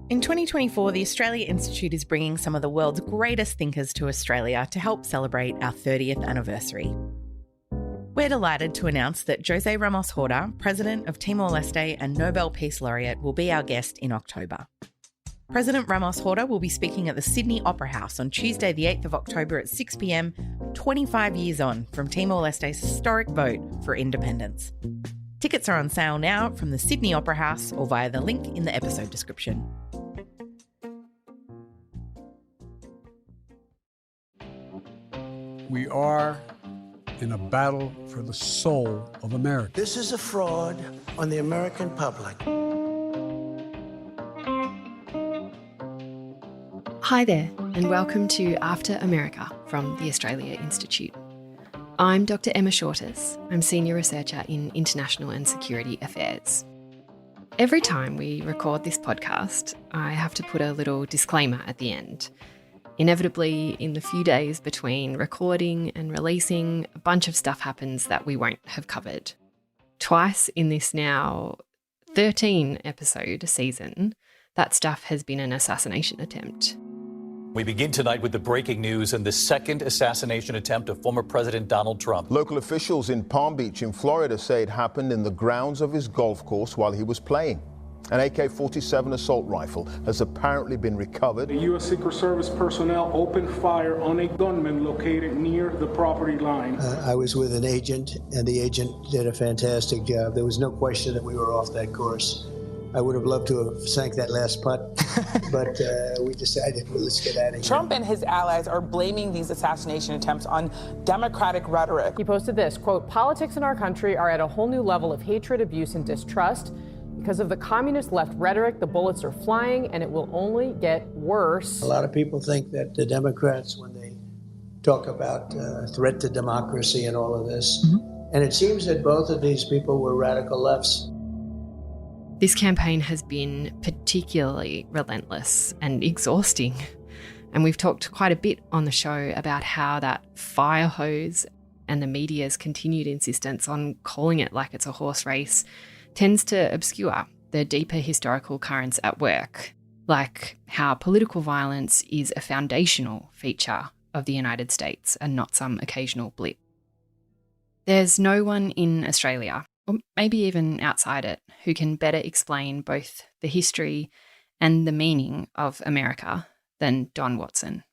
In 2024, the Australia Institute is bringing some of the world's greatest thinkers to Australia to help celebrate our 30th anniversary. We're delighted to announce that José Ramos Horta, President of Timor-Leste and Nobel Peace Laureate, will be our guest in October. President Ramos Horta will be speaking at the Sydney Opera House on Tuesday the 8th of October at 6 p.m, 25 years on from Timor-Leste's historic vote for independence. Tickets are on sale now from the Sydney Opera House or via the link in the episode description. We are in a battle for the soul of America. This is a fraud on the American public. Hi there, and welcome to After America from the Australia Institute. I'm Dr Emma Shortis. I'm Senior Researcher in International and Security Affairs. Every time we record this podcast, I have to put a little disclaimer at the end. Inevitably, in the few days between recording and releasing, a bunch of stuff happens that we won't have covered. Twice in this now 13-episode season, that stuff has been an assassination attempt. We begin tonight with the breaking news and the second assassination attempt of former President Donald Trump. Local officials in Palm Beach in Florida say it happened in the grounds of his golf course while he was playing. An AK-47 assault rifle has apparently been recovered. The U.S. Secret Service personnel opened fire on a gunman located near the property line. I was with an agent, and the agent did a fantastic job. There was no question that we were off that course. I would have loved to have sank that last putt, but we decided, well, let's get out of here. Trump and his allies are blaming these assassination attempts on Democratic rhetoric. He posted this, quote, "Politics in our country are at a whole new level of hatred, abuse, and distrust. Because of the communist left rhetoric, the bullets are flying, and it will only get worse." A lot of people think that the Democrats, when they talk about threat to democracy and all of this, and it seems that both of these people were radical lefts. This campaign has been particularly relentless and exhausting. And we've talked quite a bit on the show about how that fire hose and the media's continued insistence on calling it like it's a horse race tends to obscure the deeper historical currents at work, like how political violence is a foundational feature of the United States and not some occasional blip. There's no one in Australia, or maybe even outside it, who can better explain both the history and the meaning of America than Don Watson.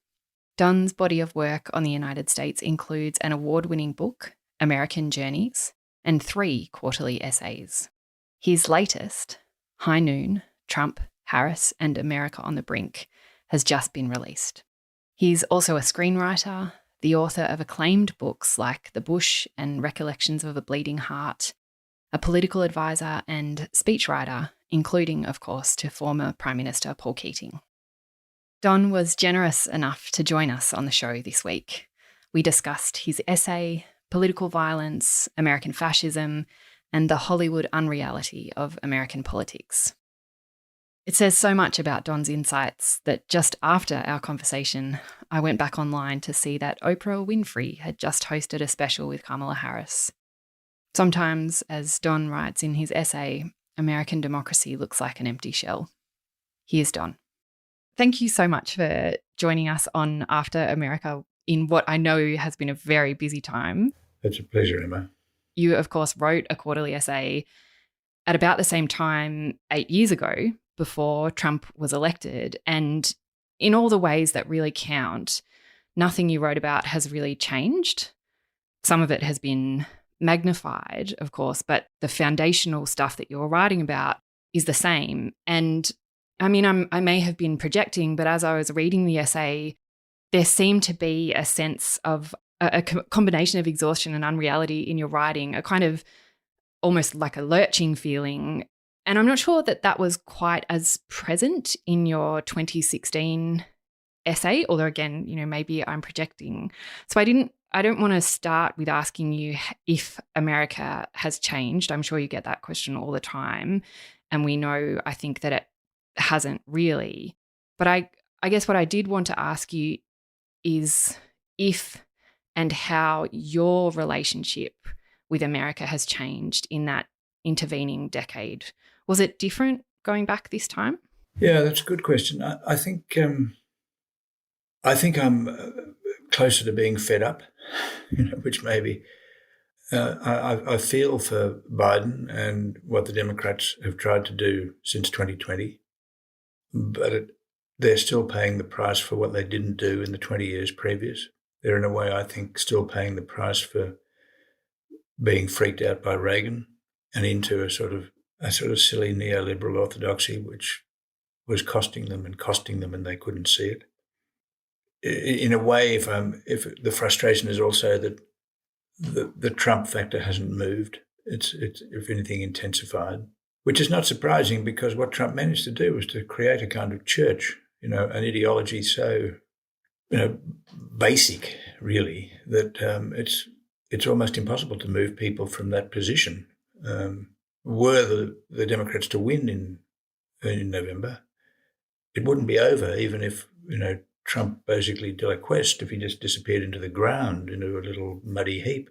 Don's body of work on the United States includes an award-winning book, American Journeys, and 3 quarterly essays. His latest, High Noon, Trump, Harris, and America on the Brink, has just been released. He's also a screenwriter, the author of acclaimed books like The Bush and Recollections of a Bleeding Heart, a political advisor and speechwriter, including, of course, to former Prime Minister Paul Keating. Don was generous enough to join us on the show this week. We discussed his essay, political violence, American fascism, and the Hollywood unreality of American politics. It says so much about Don's insights that just after our conversation, I went back online to see that Oprah Winfrey had just hosted a special with Kamala Harris. Sometimes, as Don writes in his essay, American democracy looks like an empty shell. Here's Don. Thank you so much for joining us on After America in what I know has been a very busy time. It's a pleasure, Emma. You, of course, wrote a quarterly essay at about the same time 8 years ago, before Trump was elected. And in all the ways that really count, nothing you wrote about has really changed. Some of it has been magnified, of course, but the foundational stuff that you're writing about is the same. And I mean, I may have been projecting, but as I was reading the essay, there seemed to be a sense of a combination of exhaustion and unreality in your writing, a kind of almost like a lurching feeling. And I'm not sure that that was quite as present in your 2016 essay, although again, maybe I'm projecting. So I don't want to start with asking you if America has changed. I'm sure you get that question all the time. And we know, I think, that it hasn't really. But I guess what I did want to ask you is if and how your relationship with America has changed in that intervening decade. Was it different going back this time? Yeah, that's a good question. I think I'm closer to being fed up, which maybe I feel for Biden and what the Democrats have tried to do since 2020, but they're still paying the price for what they didn't do in the 20 years previous. They're in a way, I think, still paying the price for being freaked out by Reagan and into a sort of silly neoliberal orthodoxy, which was costing them, and they couldn't see it. In a way, if the frustration is also that the Trump factor hasn't moved, it's if anything intensified, which is not surprising because what Trump managed to do was to create a kind of church, an ideology so basic, really, that it's almost impossible to move people from that position. Were the Democrats to win in November, it wouldn't be over, even if Trump basically deliquesced, if he just disappeared into the ground, into a little muddy heap.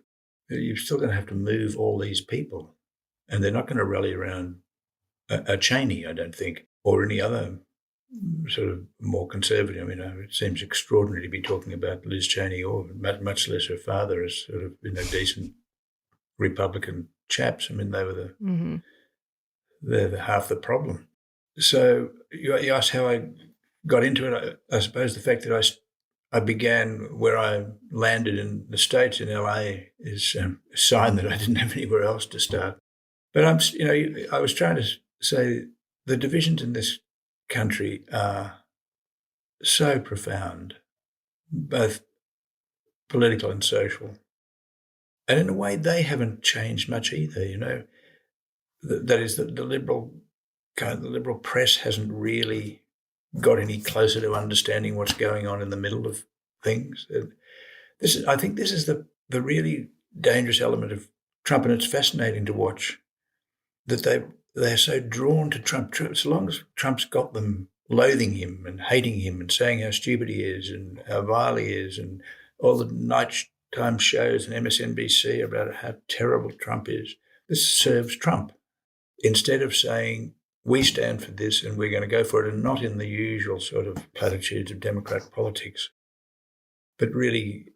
You're still going to have to move all these people, and they're not going to rally around a Cheney, I don't think, or any other sort of more conservative. It seems extraordinary to be talking about Liz Cheney or much less her father as sort of decent Republican chaps. They're half the problem. So you asked how I got into it. I suppose the fact that I began where I landed in the States, in LA, is a sign that I didn't have anywhere else to start. But I was trying to say the divisions in this country are so profound, both political and social. And in a way, they haven't changed much either, That is, the liberal press hasn't really got any closer to understanding what's going on in the middle of things. I think this is the really dangerous element of Trump, and it's fascinating to watch that they're so drawn to Trump. So long as Trump's got them loathing him and hating him and saying how stupid he is and how vile he is, and all the nighttime shows and MSNBC about how terrible Trump is, this serves Trump. Instead of saying, we stand for this and we're going to go for it, and not in the usual sort of platitudes of Democrat politics, but really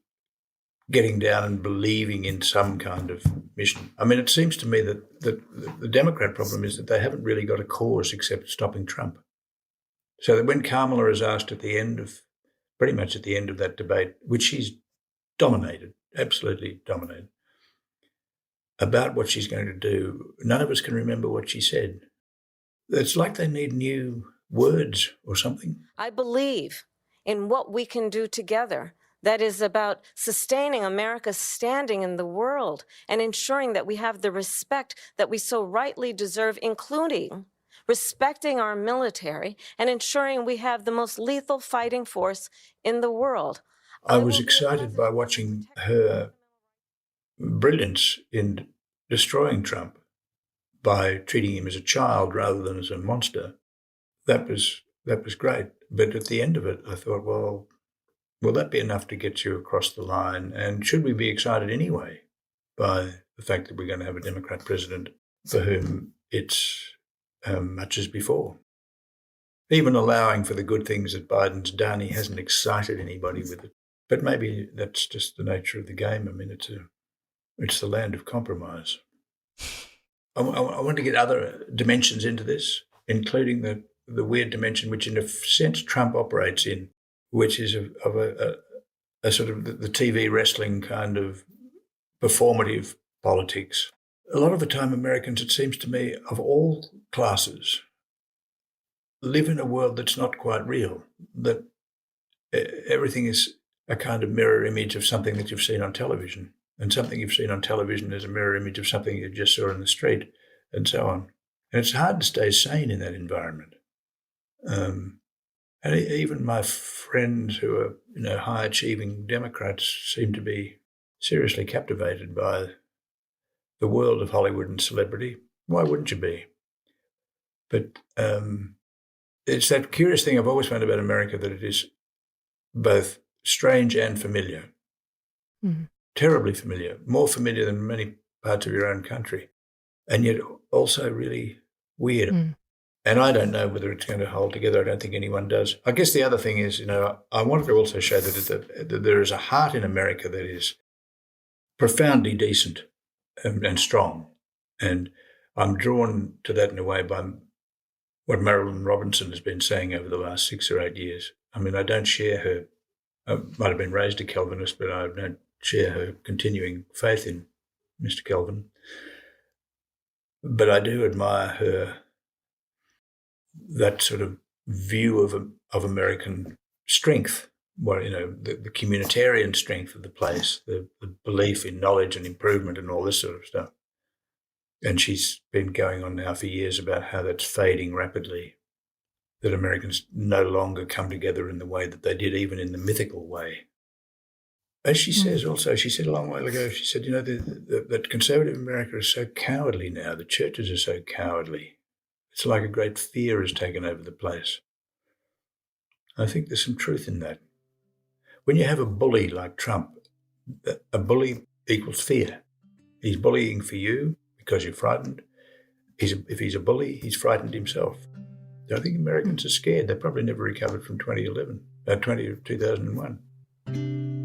getting down and believing in some kind of mission. It seems to me that the Democrat problem is that they haven't really got a cause except stopping Trump. So that when Kamala is asked pretty much at the end of that debate, which she's dominated, absolutely dominated, about what she's going to do, none of us can remember what she said. It's like they need new words or something. I believe in what we can do together. That is about sustaining America's standing in the world and ensuring that we have the respect that we so rightly deserve, including respecting our military and ensuring we have the most lethal fighting force in the world. I was excited by watching her brilliance in destroying Trump by treating him as a child rather than as a monster. That was great. But at the end of it, I thought, well, will that be enough to get you across the line? And should we be excited anyway by the fact that we're going to have a Democrat president for whom it's much as before? Even allowing for the good things that Biden's done, he hasn't excited anybody with it. But maybe that's just the nature of the game. It's the land of compromise. I want to get other dimensions into this, including the weird dimension which, in a sense, Trump operates in, which is of a sort of the TV wrestling kind of performative politics. A lot of the time, Americans, it seems to me, of all classes, live in a world that's not quite real, that everything is a kind of mirror image of something that you've seen on television. And something you've seen on television is a mirror image of something you just saw in the street, and so on. And it's hard to stay sane in that environment. And even my friends who are, high-achieving Democrats seem to be seriously captivated by the world of Hollywood and celebrity. Why wouldn't you be? But it's that curious thing I've always found about America, that it is both strange and familiar. Mm-hmm. Terribly familiar, more familiar than many parts of your own country, and yet also really weird. And I don't know whether it's going to hold together. I don't think anyone does. I guess the other thing is, I wanted to also show that there is a heart in America that is profoundly decent and strong. And I'm drawn to that in a way by what Marilyn Robinson has been saying over the last 6 or 8 years. I mean, I don't share her, I might have been raised a Calvinist, but I don't share her continuing faith in Mr. Calvin. But I do admire her, that sort of view of American strength, well, the communitarian strength of the place, the belief in knowledge and improvement and all this sort of stuff. And she's been going on now for years about how that's fading rapidly, that Americans no longer come together in the way that they did, even in the mythical way. As she says also, she said a long while ago, she said, that conservative America is so cowardly now, the churches are so cowardly. It's like a great fear has taken over the place. I think there's some truth in that. When you have a bully like Trump, a bully equals fear. He's bullying for you because you're frightened. If he's a bully, he's frightened himself. I think Americans are scared. They probably never recovered from 2001.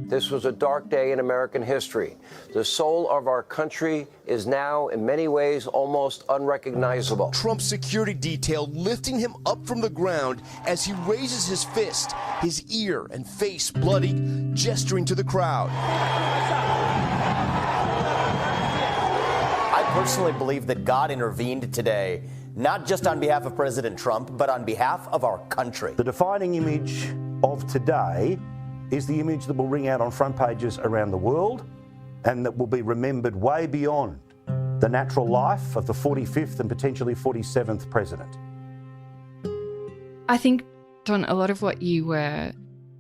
This was a dark day in American history. The soul of our country is now, in many ways, almost unrecognizable. Trump's security detail lifting him up from the ground as he raises his fist, his ear and face bloody, gesturing to the crowd. I personally believe that God intervened today, not just on behalf of President Trump, but on behalf of our country. The defining image of today is the image that will ring out on front pages around the world and that will be remembered way beyond the natural life of the 45th and potentially 47th president. I think, Don, a lot of what you were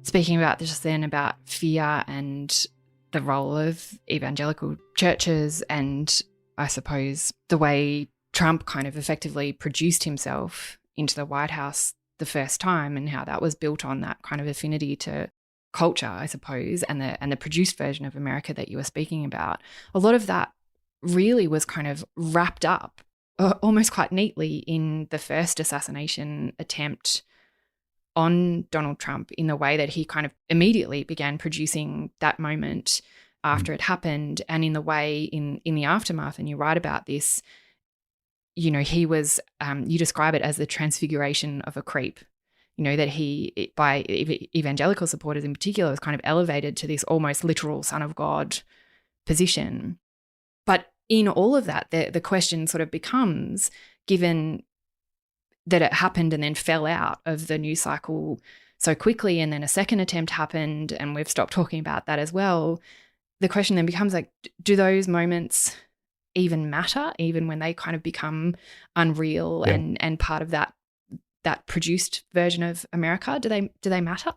speaking about just then about fear and the role of evangelical churches and, I suppose, the way Trump kind of effectively produced himself into the White House the first time and how that was built on that kind of affinity to culture, I suppose, and the produced version of America that you were speaking about. A lot of that really was kind of wrapped up almost quite neatly in the first assassination attempt on Donald Trump, in the way that he kind of immediately began producing that moment after it happened, and in the way in the aftermath, and you write about this, he was, you describe it as the transfiguration of a creep. That he, by evangelical supporters in particular, was kind of elevated to this almost literal Son of God position. But in all of that, the question sort of becomes, given that it happened and then fell out of the news cycle so quickly, and then a second attempt happened and we've stopped talking about that as well, the question then becomes like, do those moments even matter, even when they kind of become unreal and part of that produced version of America? Do they matter?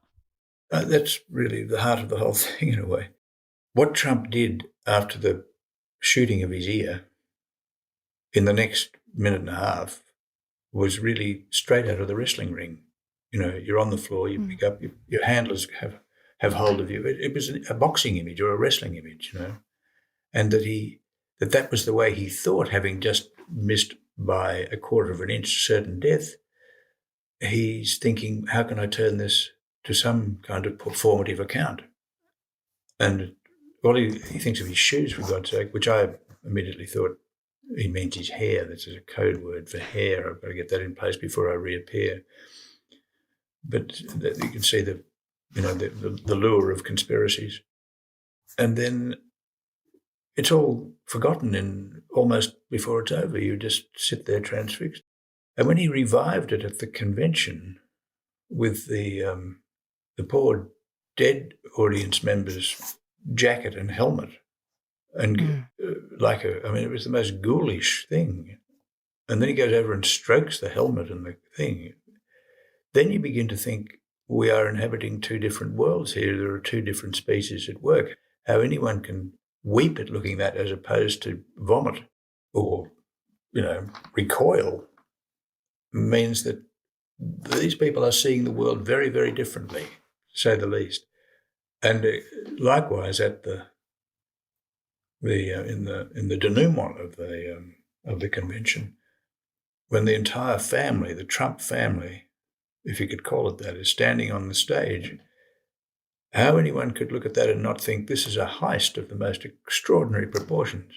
That's really the heart of the whole thing, in a way. What Trump did after the shooting of his ear in the next minute and a half was really straight out of the wrestling ring. You're on the floor, you pick up, your handlers have hold of you. It was a boxing image or a wrestling image, and that was the way he thought, having just missed by a quarter of an inch certain death. He's thinking, how can I turn this to some kind of performative account? And he thinks of his shoes, for God's sake, which I immediately thought he means his hair. That's a code word for hair. I've got to get that in place before I reappear. But you can see the lure of conspiracies. And then it's all forgotten in almost before it's over. You just sit there transfixed. And when he revived it at the convention with the poor dead audience member's jacket and helmet, and it was the most ghoulish thing. And then he goes over and strokes the helmet and the thing. Then you begin to think, we are inhabiting two different worlds here. There are two different species at work. How anyone can weep at looking at that as opposed to vomit or, recoil means that these people are seeing the world very, very differently, to say the least. And likewise, at in the denouement of the convention, when the entire family, the Trump family, if you could call it that, is standing on the stage, how anyone could look at that and not think this is a heist of the most extraordinary proportions.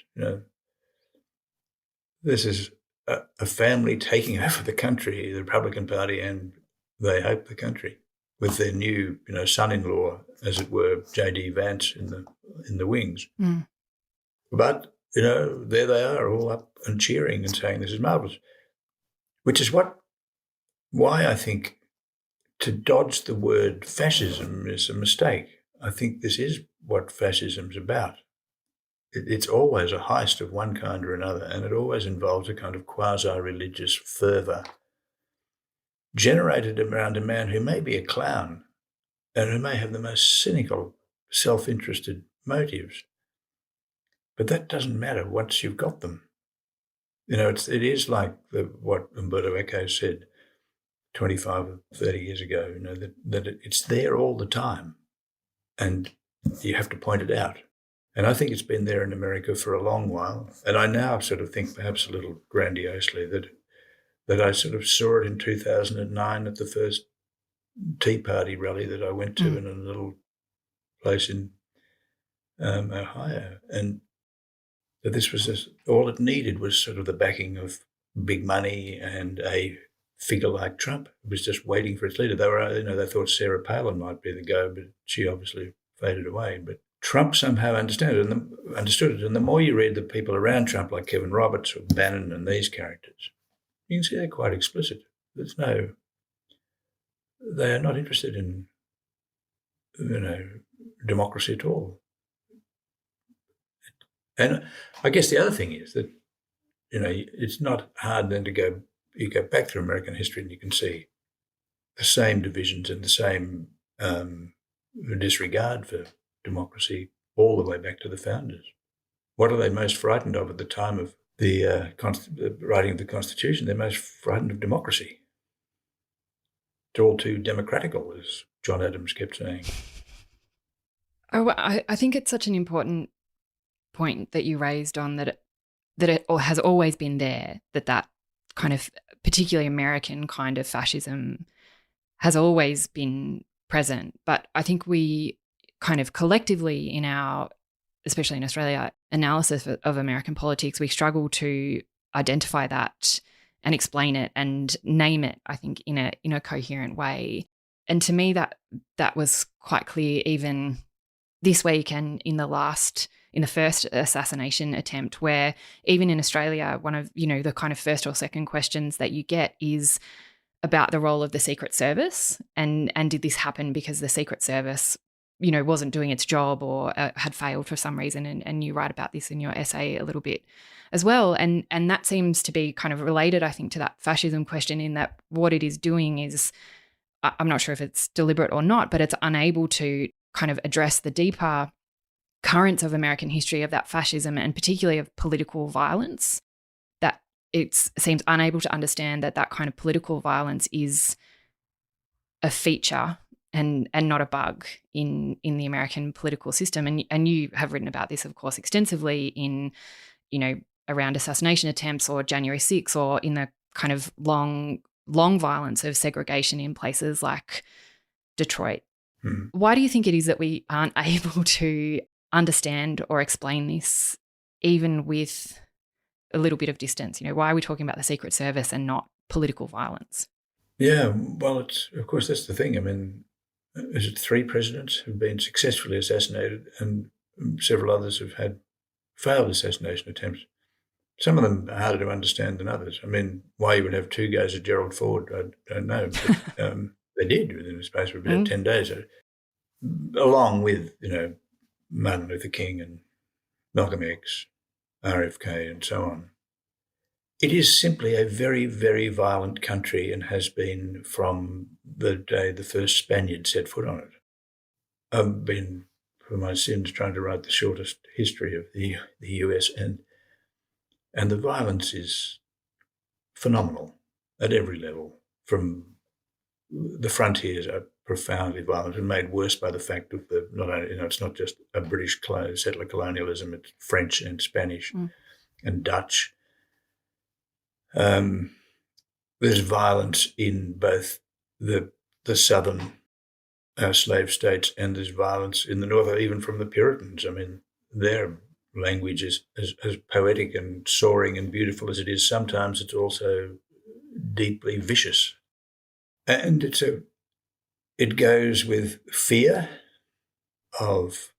This is a family taking over the country, the Republican Party, and they hope the country, with their new, son-in-law, as it were, J.D. Vance in the wings. Mm. But there they are, all up and cheering and saying this is marvellous, which is why I think to dodge the word fascism is a mistake. I think this is what fascism's about. It's always a heist of one kind or another, and it always involves a kind of quasi-religious fervour generated around a man who may be a clown and who may have the most cynical, self-interested motives. But that doesn't matter once you've got them. It is like what Umberto Eco said 25 or 30 years ago, that it's there all the time and you have to point it out. And I think it's been there in America for a long while. And I now sort of think, perhaps a little grandiosely, that I sort of saw it in 2009 at the first Tea Party rally that I went to in a little place in Ohio. And that this was all it needed was sort of the backing of big money and a figure like Trump. It was just waiting for its leader. They thought Sarah Palin might be the go, but she obviously faded away. But Trump somehow understood it. And the more you read the people around Trump, like Kevin Roberts or Bannon and these characters, you can see they're quite explicit. They are not interested in, democracy at all. And I guess the other thing is that, it's not hard then you go back through American history and you can see the same divisions and the same disregard for democracy all the way back to the founders. What are they most frightened of at the time of the writing of the Constitution? They're most frightened of democracy. It's all too democratical, as John Adams kept saying. Oh, I think it's such an important point that you raised on that it has always been there, that kind of particularly American kind of fascism has always been present. But I think we kind of collectively in our, especially in Australia, analysis of American politics, we struggle to identify that and explain it and name it, I think, in a coherent way. And to me, that was quite clear even this week and in the first assassination attempt, where even in Australia, one of, the kind of first or second questions that you get is about the role of the Secret Service and did this happen because the Secret Service, wasn't doing its job or had failed for some reason. And you write about this in your essay a little bit as well. And that seems to be kind of related, I think, to that fascism question, in that what it is doing is, I'm not sure if it's deliberate or not, but it's unable to kind of address the deeper currents of American history of that fascism and particularly of political violence, that it seems unable to understand that kind of political violence is a feature and not a bug in the American political system. And you have written about this, of course, extensively in, around assassination attempts or January 6th, or in the kind of long violence of segregation in places like Detroit. Why do you think it is that we aren't able to understand or explain this, even with a little bit of distance? Why are we talking about the Secret Service and not political violence? Yeah, well, of course, that's the thing. I mean, is it 3 presidents have been successfully assassinated and several others have had failed assassination attempts? Some of them are harder to understand than others. I mean, why you would have 2 goes at Gerald Ford, I don't know. But, they did within the space of about 10 days, along with, Martin Luther King and Malcolm X, RFK and so on. It is simply a very, very violent country and has been from the day the first Spaniard set foot on it. I've been, for my sins, trying to write the shortest history of the US, and the violence is phenomenal at every level. From the frontiers are profoundly violent and made worse by the fact of it's not just a British settler colonialism, it's French and Spanish and Dutch. there's violence in both the southern slave states, and there's violence in the north, or even from the Puritans. I mean, their language is as poetic and soaring and beautiful as it is. Sometimes it's also deeply vicious. And it goes with fear of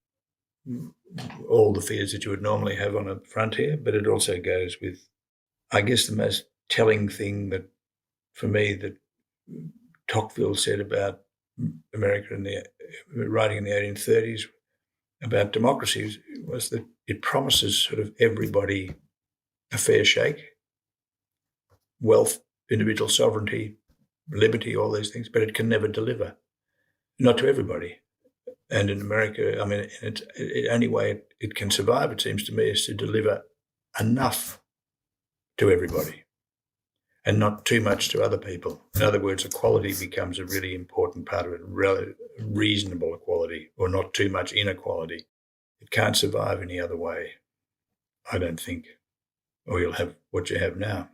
all the fears that you would normally have on a frontier, but it also goes with, I guess, the most telling thing that, for me, that Tocqueville said about America writing in the 1830s about democracy was that it promises sort of everybody a fair shake, wealth, individual sovereignty, liberty, all these things, but it can never deliver, not to everybody. And in America, I mean, the only way it can survive, it seems to me, is to deliver enough to everybody and not too much to other people. In other words, equality becomes a really important part of it, reasonable equality, or not too much inequality. It can't survive any other way, I don't think, or you'll have what you have now.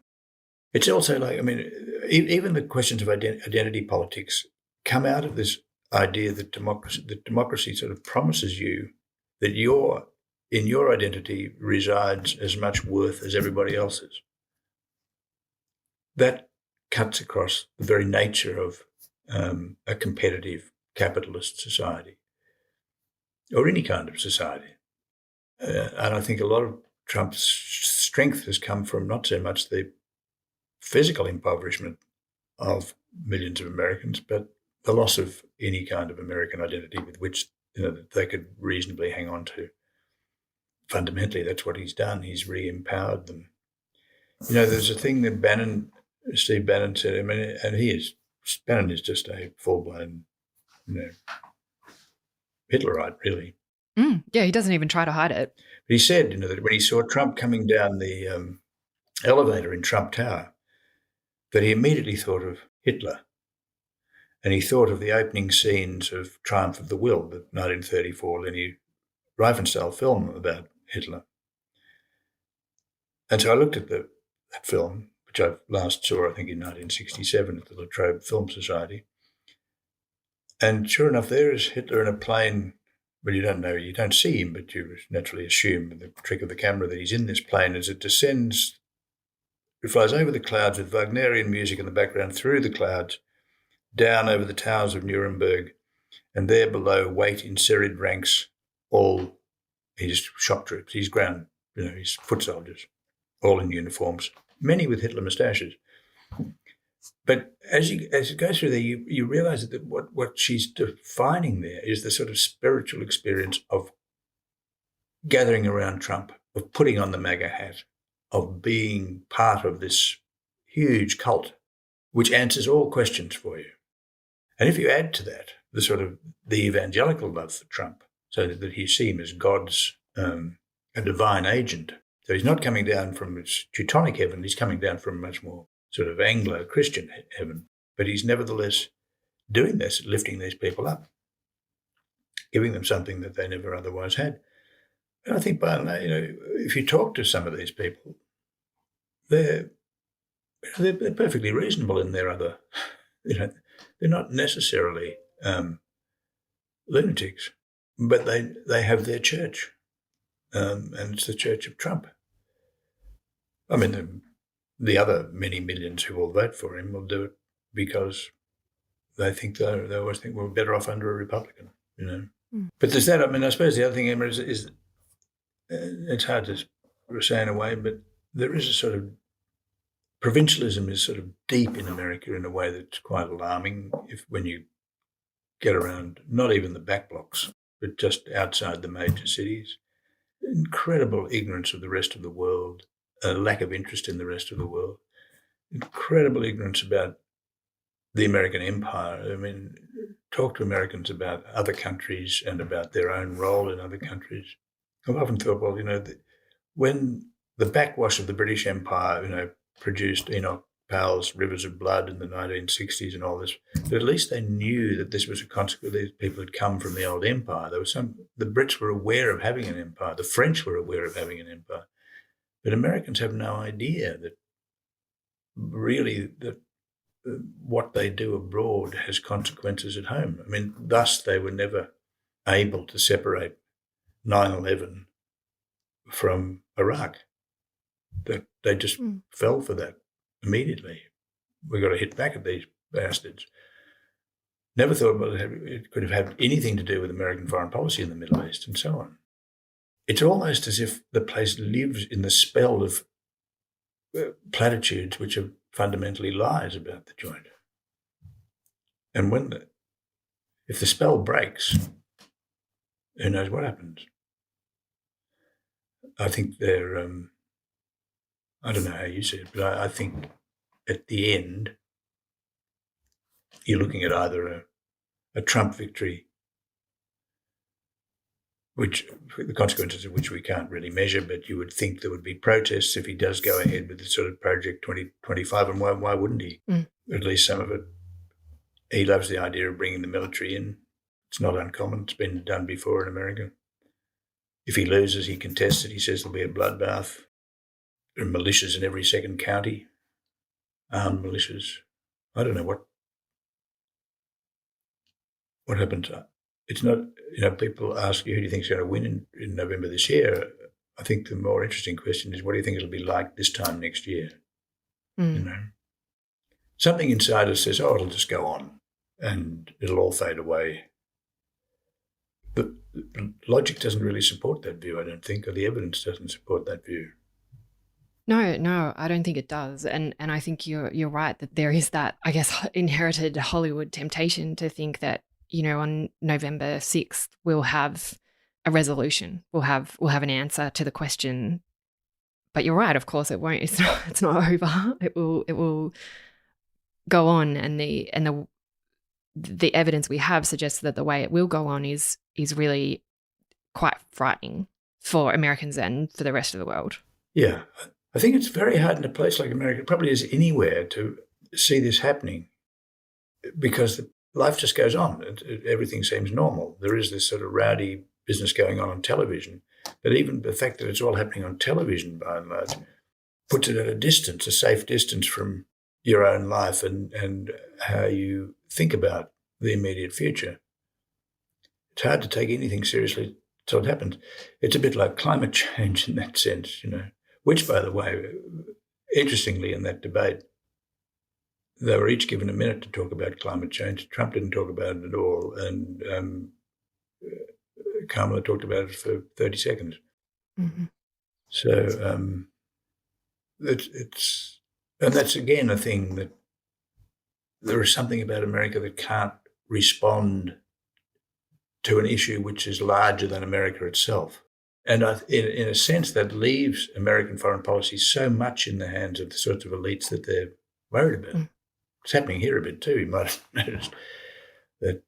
It's also like, I mean, even the questions of identity politics come out of this idea that democracy sort of promises you that in your identity resides as much worth as everybody else's. That cuts across the very nature of a competitive capitalist society, or any kind of society. And I think a lot of Trump's strength has come from not so much the physical impoverishment of millions of Americans, but the loss of any kind of American identity with which that they could reasonably hang on to. Fundamentally, that's what he's done. He's re-empowered them. There's a thing that Steve Bannon said. I mean, and Bannon is just a full-blown, Hitlerite, really. Yeah, he doesn't even try to hide it. But he said, that when he saw Trump coming down the elevator in Trump Tower, that he immediately thought of Hitler. And he thought of the opening scenes of Triumph of the Will, the 1934 Leni Riefenstahl film about Hitler. And so I looked at that film, which I last saw, I think, in 1967 at the La Trobe Film Society. And sure enough, there is Hitler in a plane. Well, you don't see him, but you naturally assume with the trick of the camera that he's in this plane as it descends. It flies over the clouds with Wagnerian music in the background, through the clouds, down over the towers of Nuremberg, and there below wait in serried ranks all his shock troops, his ground, his foot soldiers, all in uniforms, many with Hitler moustaches. But as you go through there, you realise that what she's defining there is the sort of spiritual experience of gathering around Trump, of putting on the MAGA hat, of being part of this huge cult, which answers all questions for you. And if you add to that the evangelical love for Trump, so that you see him as God's a divine agent. So he's not coming down from his Teutonic heaven, he's coming down from much more sort of Anglo-Christian heaven. But he's nevertheless doing this, lifting these people up, giving them something that they never otherwise had. And I think, by and large, if you talk to some of these people, they're perfectly reasonable in their other, they're not necessarily lunatics, but they have their church, and it's the Church of Trump. I mean, the other many millions who will vote for him will do it because they think they always think we're better off under a Republican, But there's that. I mean, I suppose the other thing, Emma, is it's hard to say in a way, but there is a sort of provincialism is sort of deep in America in a way that's quite alarming. When you get around, not even the back blocks, but just outside the major cities, incredible ignorance of the rest of the world, a lack of interest in the rest of the world, incredible ignorance about the American empire. I mean, talk to Americans about other countries and about their own role in other countries. I've often thought, well, when the backwash of the British Empire, produced Enoch Powell's Rivers of Blood in the 1960s and all this, but at least they knew that this was a consequence. These people had come from the old empire. The Brits were aware of having an empire. The French were aware of having an empire. But Americans have no idea that really that what they do abroad has consequences at home. I mean, thus they were never able to separate 9/11 from Iraq. That they just fell for that immediately. We got to hit back at these bastards. Never thought it could have had anything to do with American foreign policy in the Middle East and so on. It's almost as if the place lives in the spell of platitudes which are fundamentally lies about the joint. And if the spell breaks, who knows what happens? I think they're, I don't know how you see it, but I think at the end, you're looking at either a Trump victory, which the consequences of which we can't really measure, but you would think there would be protests if he does go ahead with the sort of Project 2025, and why wouldn't he? At least some of it. He loves the idea of bringing the military in. It's not uncommon. It's been done before in America. If he loses, he contests it. He says there'll be a bloodbath. There are militias in every second county, armed militias. I don't know what happened. It's not, people ask you, who do you think is going to win in November this year? I think the more interesting question is, what do you think it'll be like this time next year? Something inside us says, it'll just go on and it'll all fade away. But logic doesn't really support that view, I don't think, or the evidence doesn't support that view. No, I don't think it does. And I think you're right that there is that, I guess, inherited Hollywood temptation to think that, on November 6th, we'll have a resolution. We'll have an answer to the question. But you're right, of course it won't. It's not over. It will go on, and the evidence we have suggests that the way it will go on is really quite frightening for Americans and for the rest of the world. Yeah. I think it's very hard in a place like America, it probably is anywhere, to see this happening, because life just goes on. Everything seems normal. There is this sort of rowdy business going on television, but even the fact that it's all happening on television, by and large, puts it at a distance, a safe distance from your own life and how you think about the immediate future. It's hard to take anything seriously until it happens. It's a bit like climate change in that sense, which, by the way, interestingly, in that debate, they were each given a minute to talk about climate change. Trump didn't talk about it at all, and Kamala talked about it for 30 seconds. Mm-hmm. So and that's again a thing that there is something about America that can't respond to an issue which is larger than America itself. And in a sense, that leaves American foreign policy so much in the hands of the sorts of elites that they're worried about. It's happening here a bit too. You might have noticed that,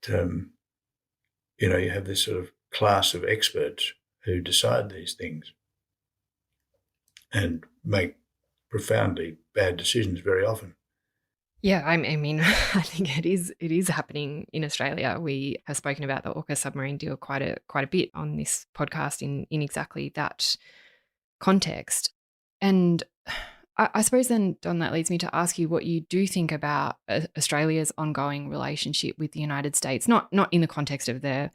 you have this sort of class of experts who decide these things and make profoundly bad decisions very often. Yeah, I mean, I think it is happening in Australia. We have spoken about the AUKUS submarine deal quite a bit on this podcast in exactly that context. And I suppose then, Don, that leads me to ask you what you do think about Australia's ongoing relationship with the United States, not in the context of the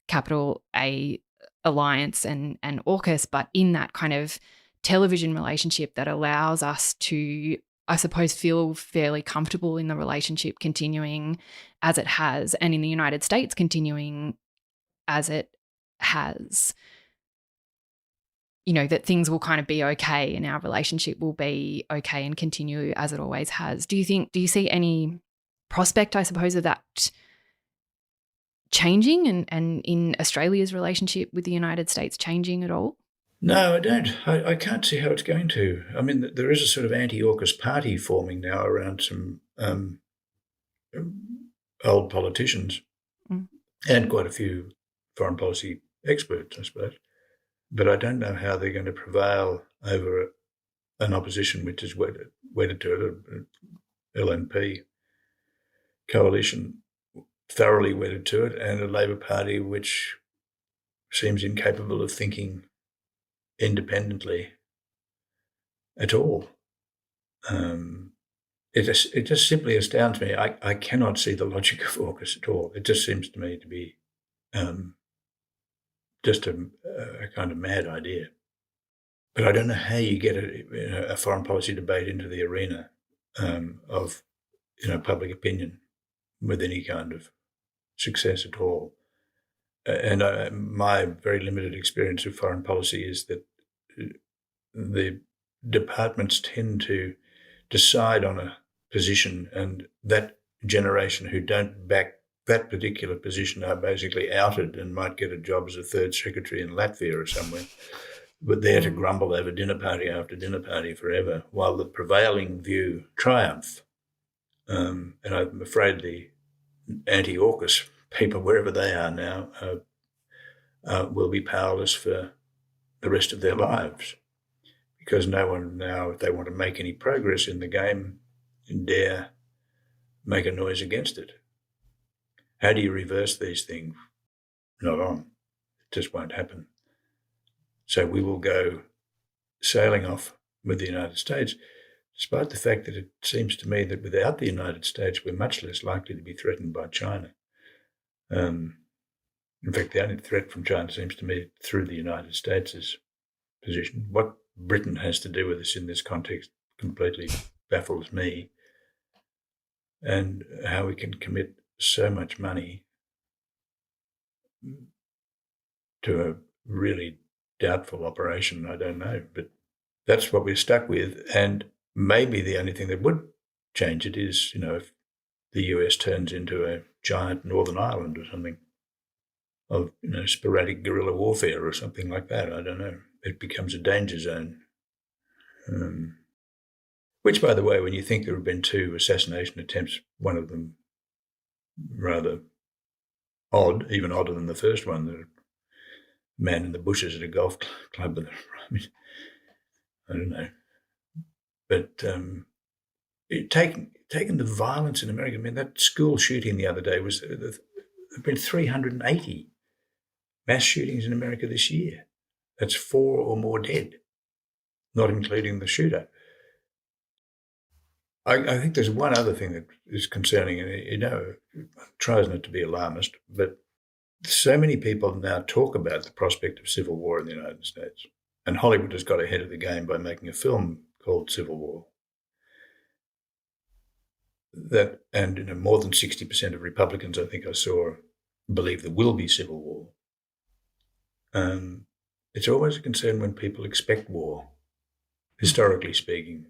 capital A alliance and AUKUS, but in that kind of television relationship that allows us to, I suppose, feel fairly comfortable in the relationship continuing as it has, and in the United States continuing as it has. That things will kind of be okay and our relationship will be okay and continue as it always has. Do you see any prospect, I suppose, of that changing and in Australia's relationship with the United States changing at all? No, I don't. I can't see how it's going to. I mean, there is a sort of anti-AUKUS party forming now around some old politicians and quite a few foreign policy experts, I suppose. But I don't know how they're going to prevail over an opposition which is wedded to it, an LNP coalition thoroughly wedded to it, and a Labor Party which seems incapable of thinking independently at all. it just simply astounds me. I cannot see the logic of AUKUS at all. It just seems to me to be just a kind of mad idea. But I don't know how you get a foreign policy debate into the arena of public opinion with any kind of success at all. And my very limited experience of foreign policy is that the departments tend to decide on a position, and that generation who don't back that particular position are basically outed and might get a job as a third secretary in Latvia or somewhere, but there to grumble over dinner party after dinner party forever, while the prevailing view triumph. And I'm afraid the anti-AUKUS people, wherever they are now, will be powerless for the rest of their lives, because no one now, if they want to make any progress in the game, dare make a noise against it. How do you reverse these things? Not on. It just won't happen. So we will go sailing off with the United States, despite the fact that it seems to me that without the United States, we're much less likely to be threatened by China. In fact, the only threat from China seems to me through the United States' position. What Britain has to do with us in this context completely baffles me, and how we can commit so much money to a really doubtful operation, I don't know. But that's what we're stuck with, and maybe the only thing that would change it is, if the US turns into a giant Northern Ireland or something, of sporadic guerrilla warfare or something like that. I don't know. It becomes a danger zone. Which, by the way, when you think there have been 2 assassination attempts, one of them rather odd, even odder than the first one, the man in the bushes at a golf club. I don't know. But taking the violence in America, that school shooting the other day there have been 380 mass shootings in America this year. That's 4 or more dead, not including the shooter. I think there's one other thing that is concerning, and tries not to be alarmist, but so many people now talk about the prospect of civil war in the United States, and Hollywood has got ahead of the game by making a film called Civil War. And more than 60% of Republicans, I think I saw, believe there will be civil war. It's always a concern when people expect war, historically speaking.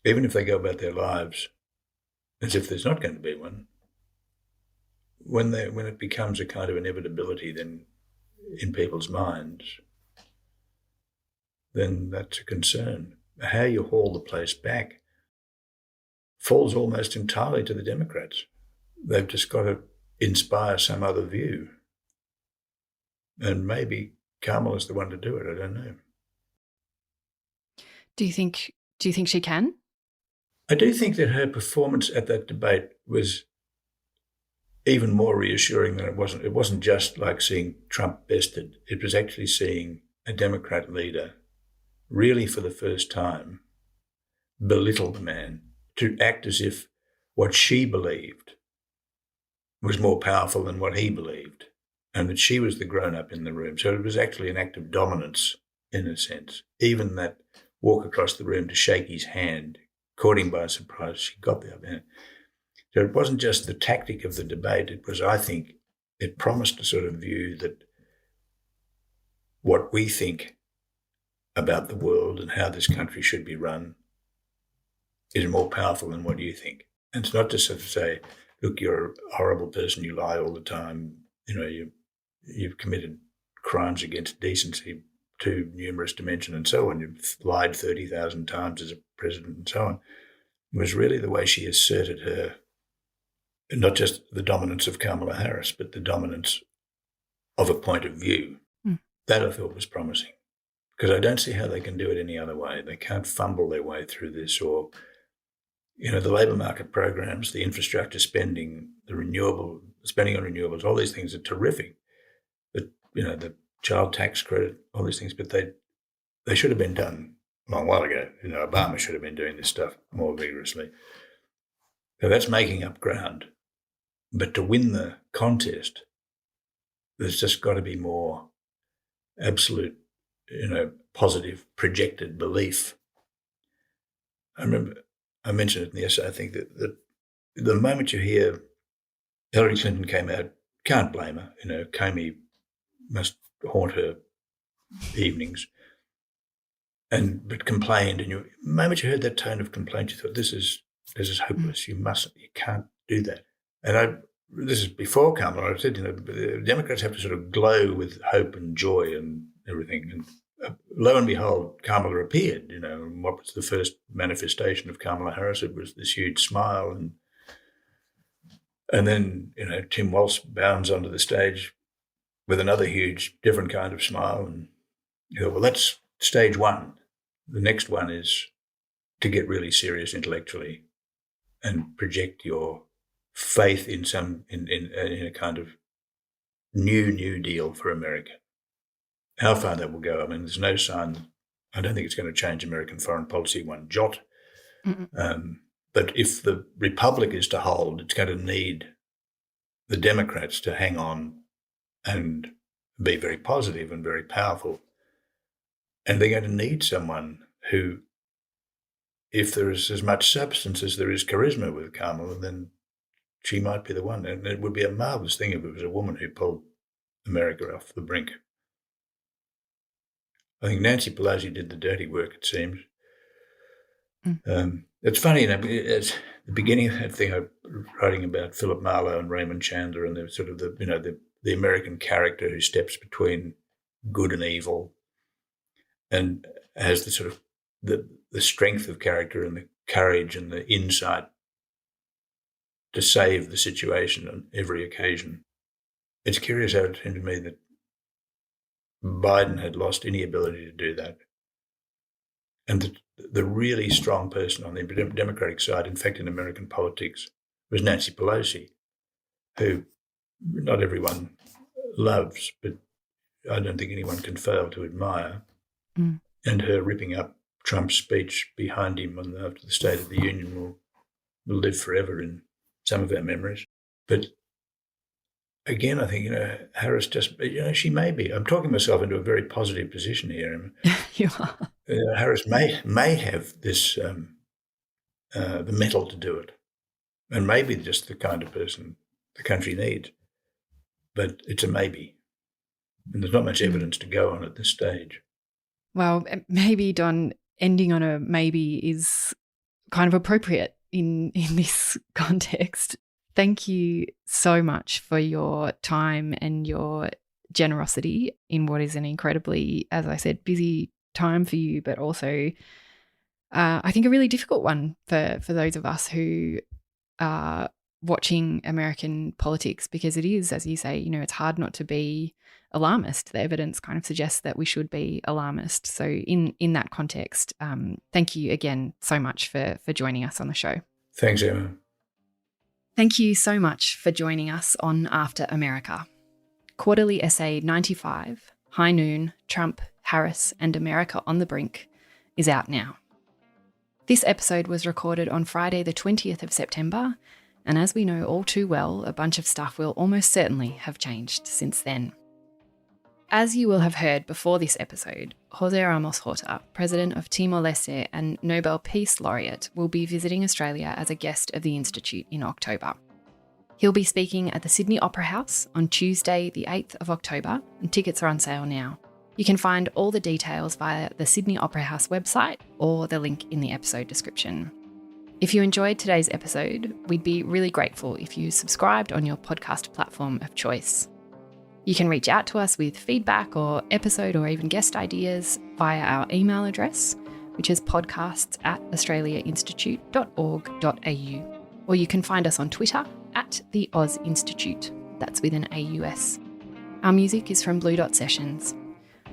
Even if they go about their lives as if there's not going to be one, when it becomes a kind of inevitability then in people's minds, then that's a concern. How you haul the place back falls almost entirely to the Democrats. They've just got to inspire some other view. And maybe Kamala's the one to do it, I don't know. Do you think she can? I do think that her performance at that debate was even more reassuring than it wasn't. It wasn't just like seeing Trump bested. It was actually seeing a Democrat leader really for the first time belittle the man, to act as if what she believed was more powerful than what he believed, and that she was the grown-up in the room. So it was actually an act of dominance in a sense. Even that walk across the room to shake his hand caught him by surprise. She got the upper hand. So it wasn't just the tactic of the debate. It was, I think, it promised a sort of view that what we think about the world and how this country should be run is more powerful than what you think. And it's not just to say, look, you're a horrible person, you lie all the time, you've committed crimes against decency to numerous dimensions and so on. You've lied 30,000 times as a president and so on. It was really the way she asserted her, not just the dominance of Kamala Harris, but the dominance of a point of view. That I thought was promising, because I don't see how they can do it any other way. They can't fumble their way through this, or, the labour market programs, the infrastructure spending, the spending on renewables, all these things are terrific. But, the child tax credit, all these things, but they should have been done a long while ago. Obama should have been doing this stuff more vigorously. So that's making up ground. But to win the contest, there's just got to be more absolute, positive projected belief. I remember I mentioned it in the essay. I think that the moment you hear Hillary Clinton came out, can't blame her. Comey must haunt her evenings, but complained. And the moment you heard that tone of complaint, you thought, this is hopeless. You can't do that. And this is before Kamala. I said, the Democrats have to sort of glow with hope and joy and everything. And lo and behold, Kamala appeared. And what was the first manifestation of Kamala Harris? It was this huge smile, and then Tim Walz bounds onto the stage with another huge, different kind of smile. And well, that's stage one. The next one is to get really serious intellectually and project your faith in a kind of new deal for America. How far that will go, there's no sign. I don't think it's going to change American foreign policy one jot. But if the Republic is to hold, it's going to need the Democrats to hang on and be very positive and very powerful. And they're going to need someone who, if there is as much substance as there is charisma with Kamala, then she might be the one. And it would be a marvellous thing if it was a woman who pulled America off the brink. I think Nancy Pelosi did the dirty work, it seems. It's funny, at the beginning of that thing, I was writing about Philip Marlowe and Raymond Chandler and the sort of the American character who steps between good and evil and has the sort of the strength of character and the courage and the insight to save the situation on every occasion. It's curious how it seemed to me that Biden had lost any ability to do that. And the really strong person on the Democratic side, in fact, in American politics, was Nancy Pelosi, who not everyone loves, but I don't think anyone can fail to admire. And her ripping up Trump's speech behind him after the State of the Union will live forever in some of our memories. But again, I think, Harris just, she may be. I'm talking myself into a very positive position here. You are. Harris may have this, the mettle to do it, and maybe just the kind of person the country needs. But it's a maybe, and there's not much evidence to go on at this stage. Well, maybe, Don, ending on a maybe is kind of appropriate in this context. Thank you so much for your time and your generosity in what is an incredibly, as I said, busy time for you, but also I think a really difficult one for those of us who are watching American politics, because it is, as you say, it's hard not to be alarmist. The evidence kind of suggests that we should be alarmist. So in that context, thank you again so much for joining us on the show. Thanks, Emma. Thank you so much for joining us on After America. Quarterly Essay 95, High Noon, Trump, Harris and America on the Brink is out now. This episode was recorded on Friday the 20th of September, and as we know all too well, a bunch of stuff will almost certainly have changed since then. As you will have heard before this episode, José Ramos Horta, President of Timor-Leste and Nobel Peace Laureate, will be visiting Australia as a guest of the Institute in October. He'll be speaking at the Sydney Opera House on Tuesday the 8th of October, and tickets are on sale now. You can find all the details via the Sydney Opera House website or the link in the episode description. If you enjoyed today's episode, we'd be really grateful if you subscribed on your podcast platform of choice. You can reach out to us with feedback or episode or even guest ideas via our email address, which is podcasts@australiainstitute.org.au. Or you can find us on Twitter @the Oz Institute. That's with an AUS. Our music is from Blue Dot Sessions.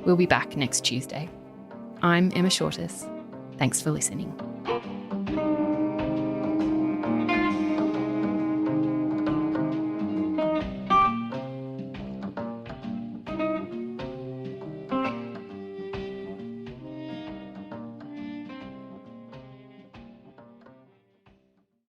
We'll be back next Tuesday. I'm Emma Shortis. Thanks for listening.